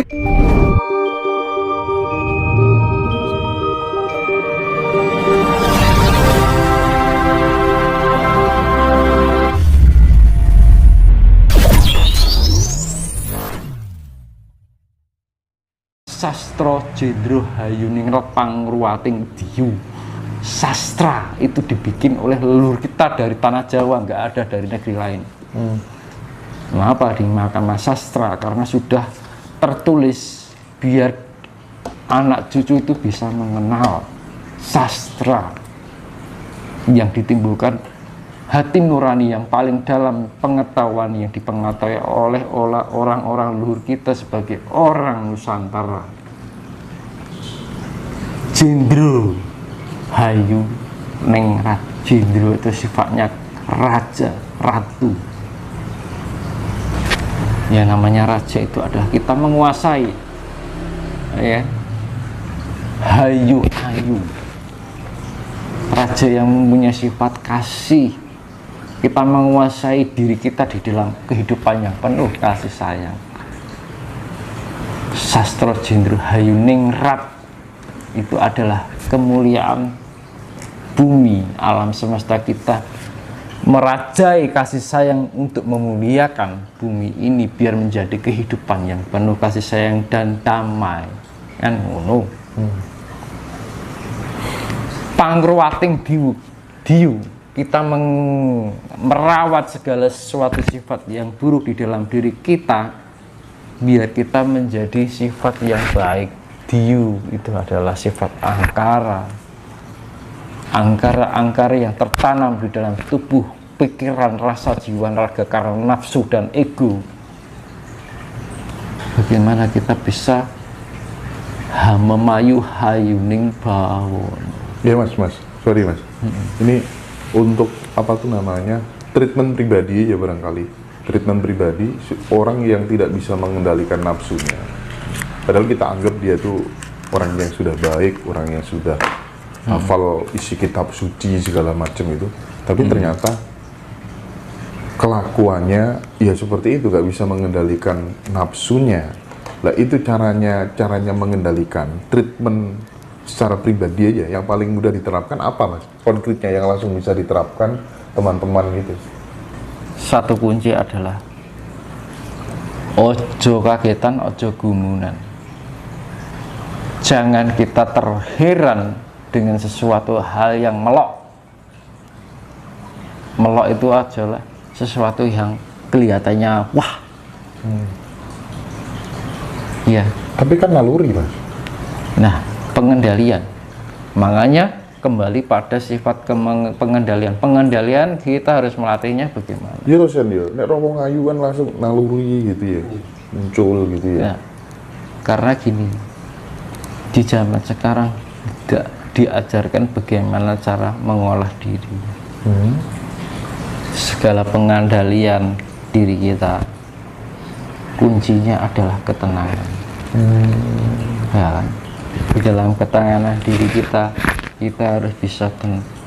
Sastra Jendro Hayuningrat Pangruwating Diyu. Sastra itu dibikin oleh leluhur kita dari tanah Jawa, nggak ada dari negeri lain. Kenapa dinamakan sastra? Karena sudah tertulis biar anak cucu itu bisa mengenal sastra yang ditimbulkan hati nurani yang paling dalam, pengetahuan yang dipengetahui oleh orang-orang leluhur kita sebagai orang Nusantara. Jendro Hayuningrat, Jendro itu sifatnya raja, ratu. Ya, namanya raja itu adalah kita menguasai, ya. Hayu, raja yang mempunyai sifat kasih. Kita menguasai diri kita di dalam kehidupan yang penuh kasih sayang. Sastra Jendro Hayuningrat itu adalah kemuliaan bumi, alam semesta kita, merajai kasih sayang untuk memuliakan bumi ini biar menjadi kehidupan yang penuh kasih sayang dan damai. Kan ngono. Pangruwating Diyu, kita merawat segala sesuatu sifat yang buruk di dalam diri kita biar kita menjadi sifat yang baik. Diyu itu adalah sifat angkara yang tertanam di dalam tubuh, pikiran, rasa, jiwa, raga karena nafsu dan ego. Bagaimana kita bisa memayu hayuning bawon. Ya mas, sorry mas. Ini untuk apa tuh namanya, treatment pribadi ya barangkali. Treatment pribadi orang yang tidak bisa mengendalikan nafsunya. Padahal kita anggap dia tuh orang yang sudah baik, orang yang sudah hafal isi kitab suci segala macam itu. Tapi ternyata kelakuannya ya seperti itu, gak bisa mengendalikan nafsunya. Lah itu caranya mengendalikan. Treatment secara pribadi aja yang paling mudah diterapkan apa mas? Konkretnya yang langsung bisa diterapkan teman-teman gitu. Satu kunci adalah ojo kagetan, ojo gumunan. Jangan kita terheran dengan sesuatu hal yang melok. Melok itu adalah sesuatu yang kelihatannya wah. Ya. Tapi kan naluri mas. Nah, pengendalian. Makanya kembali pada sifat pengendalian. Pengendalian kita harus melatihnya bagaimana? Iya Rosen ya. Nek rombong ayu kan langsung naluri gitu ya. Muncul gitu ya. Nah, karena gini, di zaman sekarang tidak diajarkan bagaimana cara mengolah diri. Segala pengendalian diri kita kuncinya adalah ketenangan. Ya kan? Di dalam ketenangan diri kita harus bisa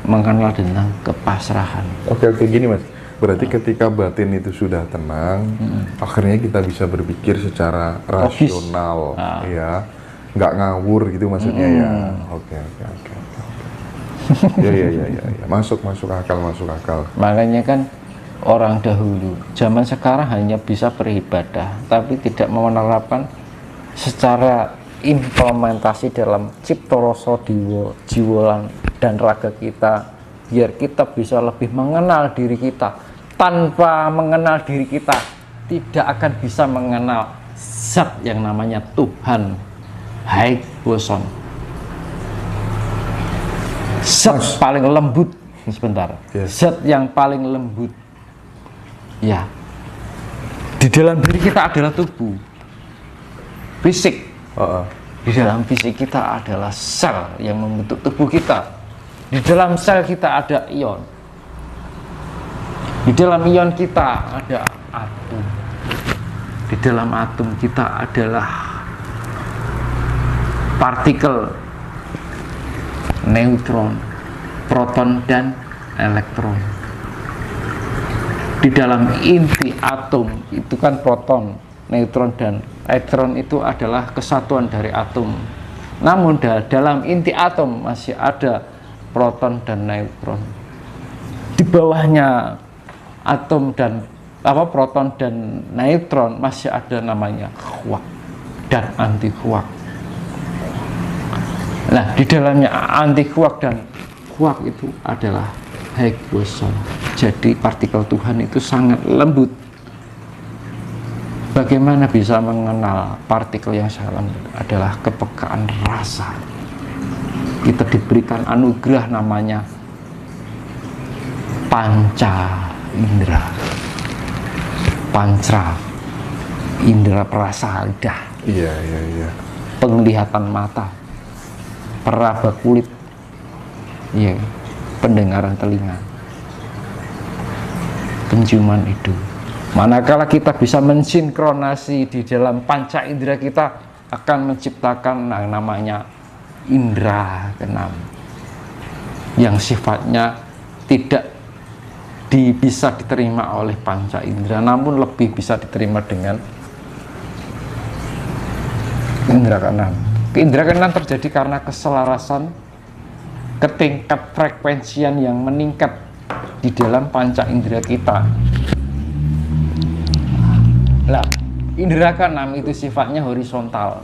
mengenal tentang kepasrahan. Oke gini mas. Berarti ketika batin itu sudah tenang, akhirnya kita bisa berpikir secara rasional, ya, nggak ngawur gitu maksudnya ya. Oke. Ya. Masuk akal. Makanya kan orang dahulu, zaman sekarang hanya bisa beribadah, tapi tidak menerapkan secara implementasi dalam cipta rasa jiwa dan raga kita, biar kita bisa lebih mengenal diri kita. Tanpa mengenal diri kita, tidak akan bisa mengenal zat yang namanya Tuhan. Hai boson, zat paling lembut. Sebentar. Zat yang paling lembut, ya, di dalam diri kita adalah tubuh, fisik. Di dalam fisik kita adalah sel yang membentuk tubuh kita. Di dalam sel kita ada ion. Di dalam ion kita ada atom. Di dalam atom kita adalah partikel, neutron, proton, dan elektron. Di dalam inti atom itu kan proton, neutron, dan elektron itu adalah kesatuan dari atom. Namun dalam inti atom masih ada proton dan neutron. Di bawahnya atom dan proton dan neutron masih ada namanya quark dan anti quark. Nah, di dalamnya anti quark dan quark itu adalah Higgs boson. Jadi partikel Tuhan itu sangat lembut. Bagaimana bisa mengenal partikel yang sangat lembut? Adalah kepekaan rasa. Kita diberikan anugerah namanya panca indera, panca indera perasa lidah, Iya. penglihatan mata, peraba kulit, iya, pendengaran telinga, penciuman hidung. Manakala kita bisa mensinkronasi di dalam panca indera, kita akan menciptakan yang namanya indera keenam yang sifatnya tidak bisa diterima oleh panca indera, namun lebih bisa diterima dengan indera keenam. Indera keenam terjadi karena keselarasan ke tingkat frekuensian yang meningkat di dalam panca indera kita. Nah, indera keenam itu sifatnya horizontal.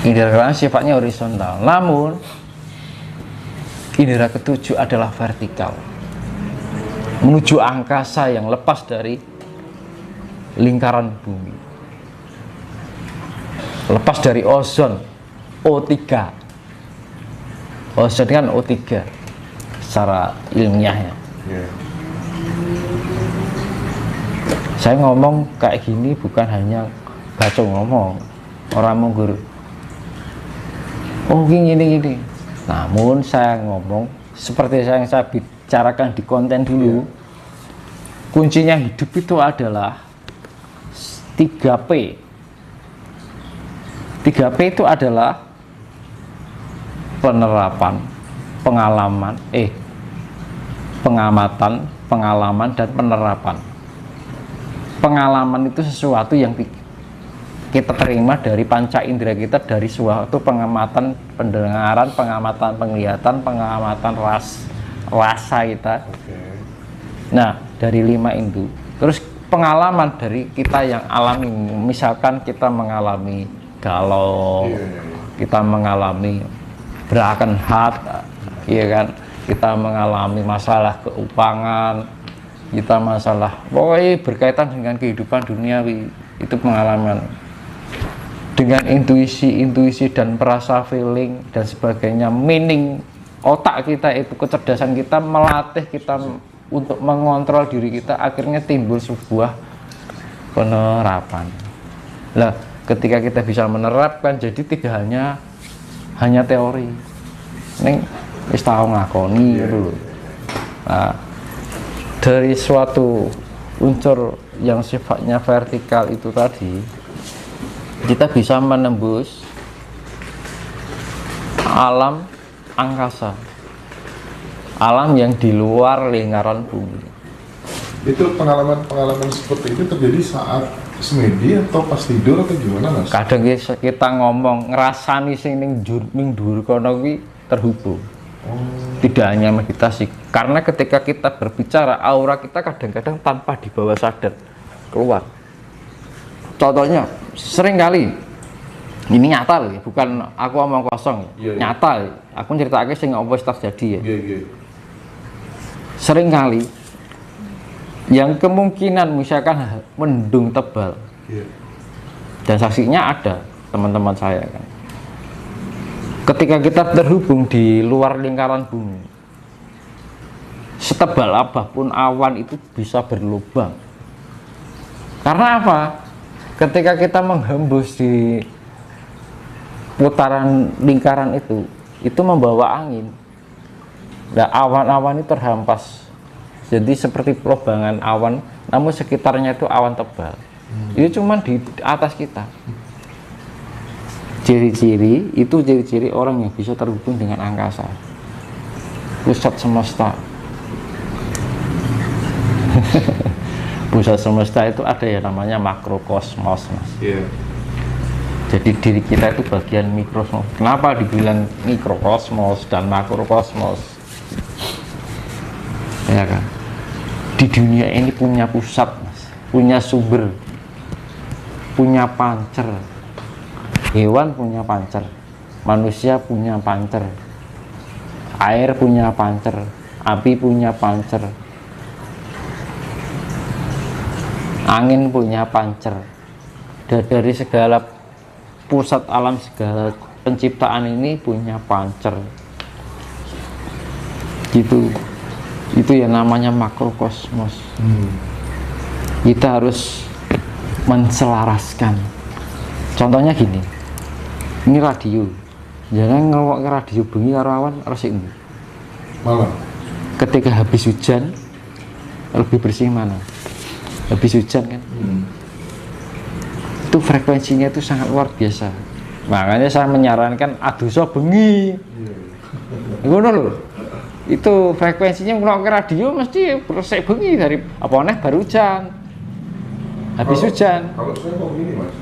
Indera keenam sifatnya horizontal. Namun indera ketujuh adalah vertikal, menuju angkasa yang lepas dari lingkaran bumi, lepas dari ozon O3. Ozon kan O3 secara ilmiahnya. Saya ngomong kayak gini bukan hanya baca ngomong, orang mau guru. Oh gini. Namun saya ngomong seperti yang saya bicarakan di konten dulu. Kuncinya hidup itu adalah 3P. 3P itu adalah penerapan, pengamatan, pengalaman, dan penerapan. Pengalaman itu sesuatu yang kita terima dari panca indera kita, dari suatu pengamatan pendengaran, pengamatan penglihatan, pengamatan rasa kita. Nah, dari 5 itu. Terus pengalaman dari kita yang alami, misalkan kita mengalami galau, kita mengalami broken heart, iya kan? Kita mengalami masalah keuangan, kita masalah pokoknya berkaitan dengan kehidupan duniawi, itu pengalaman. Dengan intuisi dan perasa feeling dan sebagainya, meaning otak kita itu, kecerdasan kita melatih kita untuk mengontrol diri kita, akhirnya timbul sebuah penerapan. Lah, ketika kita bisa menerapkan, jadi tidak hanya teori. Neng wis tau ngakoni gitu loh. Nah, dari suatu unsur yang sifatnya vertikal itu tadi, kita bisa menembus alam angkasa, alam yang di luar lingkaran bumi. Itu pengalaman seperti itu terjadi saat semedi atau pas tidur atau gimana, Mas? Kadang kita ngomong ngerasani sing ning dhuwur kono kuwi terhubung. Tidak hanya meditasi, karena ketika kita berbicara, aura kita kadang-kadang tanpa dibawa sadar keluar. Contohnya, sering kali ini nyata loh, bukan aku omong kosong, nyata. Aku ceritake sing apa wis terjadi ya. Sering kali yang kemungkinan misalkan mendung tebal, dan saksinya ada teman-teman saya kan. Ketika kita terhubung di luar lingkaran bumi, setebal apapun awan itu bisa berlubang. Karena apa? Ketika kita menghembus di putaran lingkaran itu membawa angin. Nah, awan-awan itu terhampas. Jadi seperti pelobangan awan, namun sekitarnya itu awan tebal. Itu cuma di atas kita. Ciri-ciri orang yang bisa terhubung dengan angkasa, pusat semesta. Pusat semesta itu ada yang namanya makrokosmos, Mas. Iya. Jadi diri kita itu bagian mikrokosmos. Kenapa dibilang mikrokosmos dan makrokosmos? Ya kan? Di dunia ini punya pusat, Mas. Punya sumber, punya pancer. Hewan punya pancer, manusia punya pancer, air punya pancer, api punya pancer, angin punya pancer. Dan dari segala pusat alam, segala penciptaan ini punya pancer. Gitu. Itu yang namanya makrokosmos. Kita harus menselaraskan. Contohnya gini, ini radio, jangan ngelok ke radio bengi karo awan harus ini. Malam. Ketika habis hujan lebih bersih mana? Habis hujan kan? Itu frekuensinya itu sangat luar biasa. Makanya saya menyarankan aduso bengi. Ngono lho. Itu frekuensinya ngelok ke radio mesti bersih bengi dari apa aneh baru hujan. Habis hujan. Kalau saya mau gini, Mas.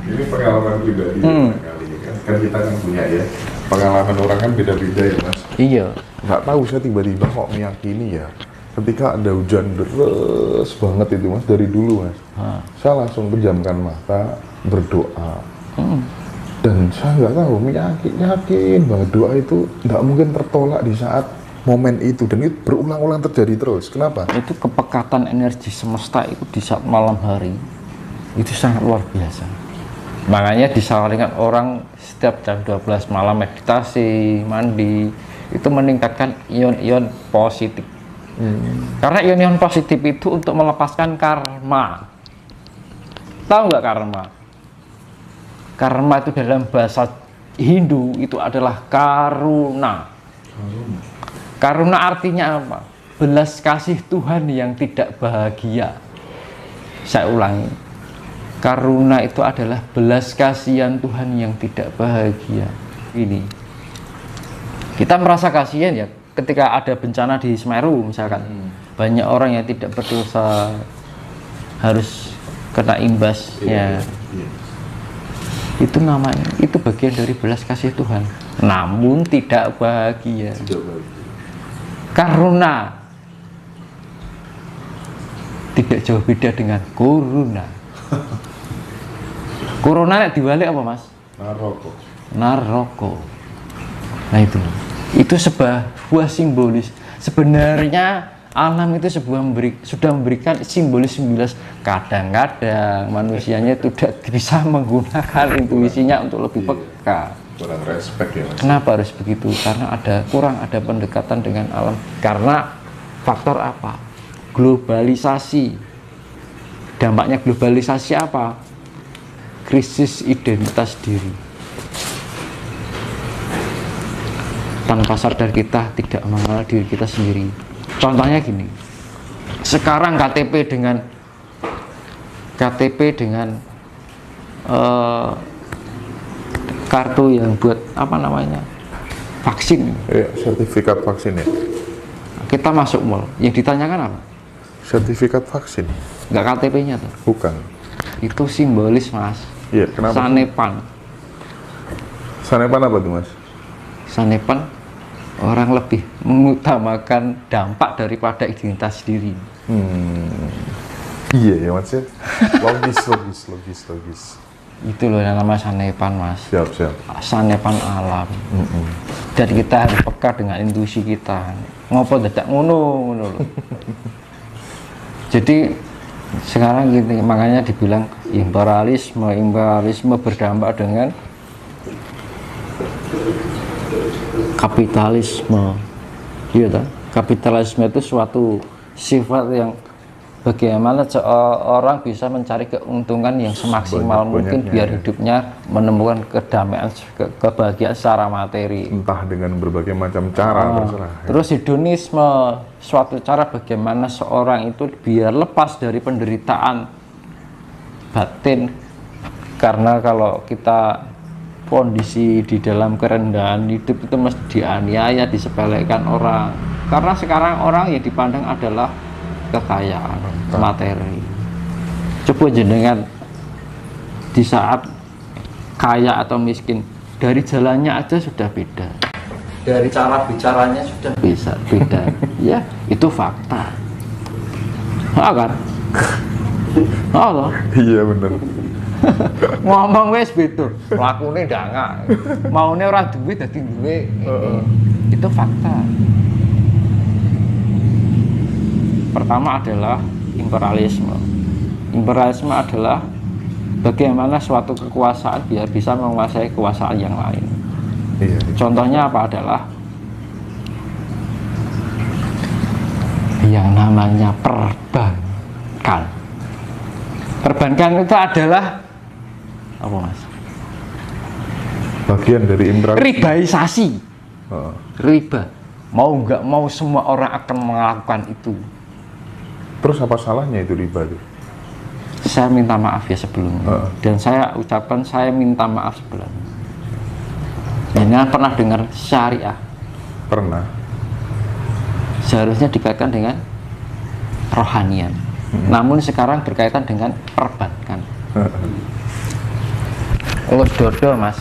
Ini pengalaman pribadi kali kan kita kan punya ya. Pengalaman orang kan beda-beda ya, Mas. Iya. Nggak tahu saya tiba-tiba kok meyakini ya. Ketika ada hujan deras banget itu, Mas, dari dulu, Mas. Saya langsung pejamkan mata, berdoa. Dan saya nggak tahu, yakin banget doa itu nggak mungkin tertolak di saat momen itu, dan itu berulang-ulang terjadi terus. Kenapa? Itu kepekatan energi semesta itu di saat malam hari itu sangat luar biasa. Makanya disarankan orang setiap jam 12 malam meditasi, mandi, itu meningkatkan ion-ion positif. Karena ion-ion positif itu untuk melepaskan karma. Tahu nggak karma? Karma itu dalam bahasa Hindu itu adalah karuna. Karuna artinya apa? Belas kasih Tuhan yang tidak bahagia. Saya ulangi. Karuna itu adalah belas kasihan Tuhan yang tidak bahagia. Ini. Kita merasa kasihan ya ketika ada bencana di Semeru misalkan. Banyak orang yang tidak berdosa harus kena imbasnya. Itu namanya, itu bagian dari belas kasih Tuhan. Namun tidak bahagia. Karuna tidak jauh beda dengan corona. Corona diwalik apa, Mas? Naroko. Naroko. Nah itu sebuah simbolis. Sebenarnya alam itu sudah memberikan simbolis-simbolis. Kadang-kadang manusianya tidak bisa menggunakan intuisinya untuk lebih peka. Kurang respect ya, Mas. Kenapa harus begitu? Karena kurang ada pendekatan dengan alam. Karena faktor apa? Globalisasi. Dampaknya globalisasi apa? Krisis identitas diri. Tanpa sadar kita tidak mengenal diri kita sendiri. Contohnya gini. Sekarang KTP dengan kartu yang buat apa namanya? Vaksin. Ya, sertifikat vaksin ya. Kita masuk mall, yang ditanyakan apa? Sertifikat vaksin. Nggak KTP-nya tuh. Bukan. Itu simbolis, Mas. Iya, kenapa? Sanepan. Sanepan apa tuh, Mas? Sanepan orang lebih mengutamakan dampak daripada identitas diri. Iya ya, Mas ya. Logis. Itu loh yang namanya sanepan, Mas. Siap. Sanepan alam. Dan kita harus peka dengan intuisi kita. Ngopo dadak ngono loh. Jadi sekarang gitu, makanya dibilang imperialisme berdampak dengan kapitalisme. Iya, kapitalisme itu suatu sifat yang bagaimana orang bisa mencari keuntungan yang semaksimal mungkin biar hidupnya menemukan kedamaian, kebahagiaan secara materi. Entah dengan berbagai macam cara, terserah. Terus hedonisme, suatu cara bagaimana seorang itu biar lepas dari penderitaan batin. Karena kalau kita kondisi di dalam kerendahan hidup itu mesti dianiaya, disepelekan orang. Karena sekarang orang yang dipandang adalah kekayaan materi. Coba jenengan di saat kaya atau miskin, dari jalannya aja sudah beda, dari cara bicaranya sudah bisa beda. Ya, itu fakta. Kan? Iya bener. Ngomong wes beda, lakune ndangak. Maune ora duwe dadi duwe. Itu fakta. Pertama adalah imperialisme. Imperialisme adalah bagaimana suatu kekuasaan biar bisa menguasai kekuasaan yang lain. Iya. Contohnya apa adalah yang namanya perbankan. Perbankan itu adalah apa, Mas? Bagian dari imperialisme. Ribaisasi. Riba. Mau nggak mau semua orang akan melakukan itu. Terus apa salahnya itu riba itu? Saya minta maaf ya sebelumnya. Dan saya ucapkan saya minta maaf sebelumnya. Jangan pernah dengar syariah. Pernah. Seharusnya dikaitkan dengan rohanian. Namun sekarang berkaitan dengan perbankan. Oh dodo, Mas.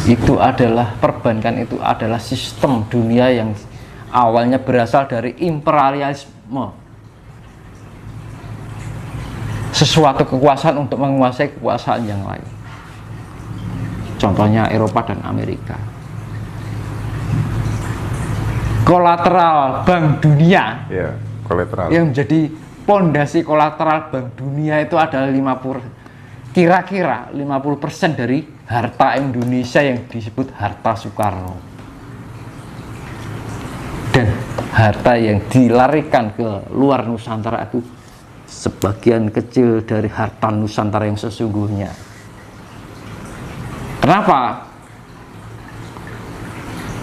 Itu adalah perbankan, itu adalah sistem dunia yang awalnya berasal dari imperialisme. Sesuatu kekuasaan untuk menguasai kekuasaan yang lain. Contohnya Eropa dan Amerika. Kolateral Bank Dunia, Ya, kolateral. yang menjadi pondasi kolateral Bank Dunia itu adalah kira-kira 50% dari harta Indonesia yang disebut harta Soekarno, dan harta yang dilarikan ke luar Nusantara itu sebagian kecil dari harta Nusantara yang sesungguhnya. Kenapa?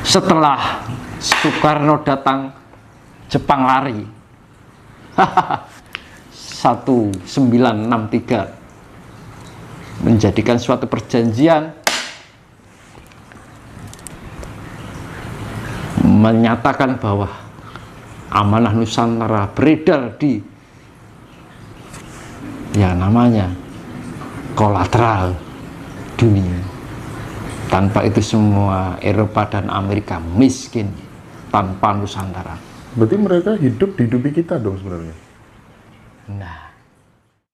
Setelah Soekarno datang, Jepang lari. 1963 menjadikan suatu perjanjian menyatakan bahwa amanah Nusantara beredar di yang namanya kolateral dunia. Tanpa itu semua Eropa dan Amerika miskin tanpa Nusantara. Berarti mereka hidup dihidupi kita dong sebenarnya. Nah,